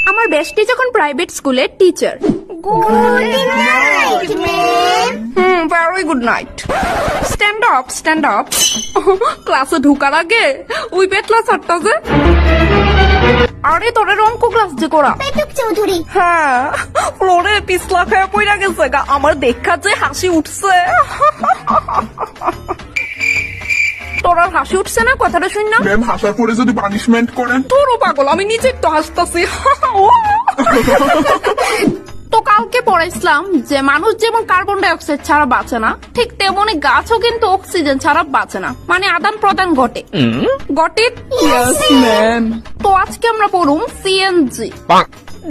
আমার বেস্টি যখন প্রাইভেট স্কুলের teacher. Good night ma'am. Very good night. Stand up, stand up. ক্লাসে ঢুকার আগে ওই পেটলা ছাড়টা যে, আরে তোরের অঙ্ক ক্লাস যে করা পেটুক চৌধুরী। হ্যাঁ, ফ্লোরে পিছলা খেয়ে পড়া গেছে গা। আমার দেখা যে হাসি উঠছে। তোর আর হাসি উঠছে না? কথাটা শুন না। ম্যাম হাসার পরে যদি পানিশমেন্ট করেন? তোরও পাগল, আমি নিজে তো হাসতাছি। তো কালকে পড়াইছিলাম যে মানুষ যেমন কার্বন ডাই অক্সাইড ছাড়া বাঁচে না, ঠিক তেমনি গাছও কিন্তু অক্সিজেন ছাড়া বাঁচে না, মানে আদান প্রদান ঘটে। Got it? Yes, ma'am. তো আজকে আমরা পড়ুম সিএনজি।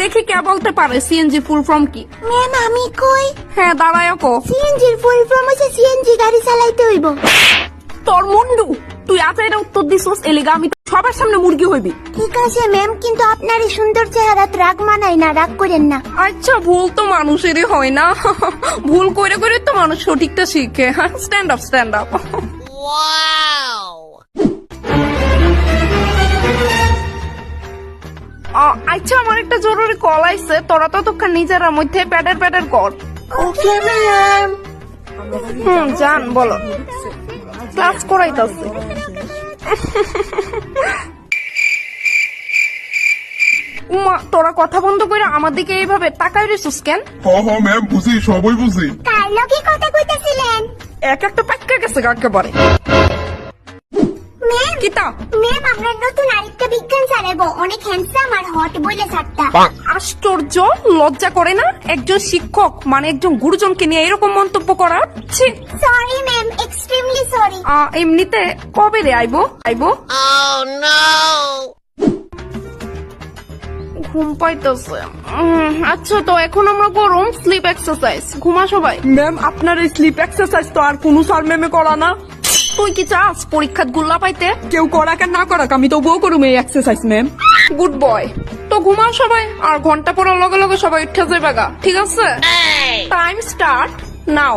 দেখি কে বলতে পারে সিএনজি ফুল ফর্ম কি? ম্যাম আমি কই? হ্যাঁ, দাঁড়ায় কো। সিএনজির ফুল ফর্ম হচ্ছে সিএনজি গাড়ি চালাইতে হইব। তোর মুন্ডু, তুই আজ এটা উত্তর দিছিস এলিগা আমি তো সবার সামনে মুরগি হইবি। ঠিক আছে ম্যাম, কিন্তু আপনার এই সুন্দর চেহারা রাগ মানায় না, রাগ করেন না। আচ্ছা, ভুল তো মানুষেরই হয় না। ভুল করে করে তো মানুষ সঠিকটা শিখে। Stand up, stand up. আচ্ছা, আমার একটা জরুরি কল আইছে, তোরা ততক্ষণ নিজেরা মধ্যে প্যাডের প্যাডের কর। Okay ma'am. জান বলো। ক্লাস করাইতাছে। উমা, তোরা কথা বন্ধ করে আমার দিকে এইভাবে তাকাই রেছিস কেন? হ ম্যাম বুঝি, সবই বুঝি। কার লগে কথা কইতাছিলেন? এক একটা পাক্কা গেছে একেবারে। ম্যাম, কিতা? ম্যাম আপনার নতুন আরেকটা বিজ্ঞান চালাবো, অনেক হ্যান্ডসাম আর হট বলে সাতটা। আশ্চর্য, লজ্জা করে না একজন শিক্ষক মানে একজন গুরুজনকে নিয়ে এরকম মন্তব্য করা? ছি। Sorry ma'am, extremely sorry. এমনিতে কবে রে আইবো? ঘুম পাইতেছে। আচ্ছা, তো এখন আমরা করুম স্লিপ এক্সারসাইজ। ঘুমা সবাই। ম্যাম, আপনার এই স্লিপ এক্সারসাইজ তো আর কোনো স্যার ম্যামে করা না। তুই কি চাস পরীক্ষাত গুল্লা পাইতে? কেউ করাক আর না করাক, আমি তো বউ করুম এই এক্সারসাইজ ম্যাম। Good boy. তো ঘুমা সবাই, আর ঘন্টা পড়ার লগে লগে সবাই উঠে যাবে গা, ঠিক আছে? Time start now.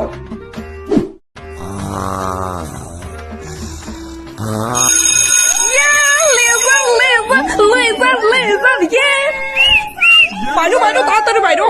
Laser, laser, laser, laser, ইয়ে! বাইরো বাইরো, তাড়াতাড়ি বাইরো।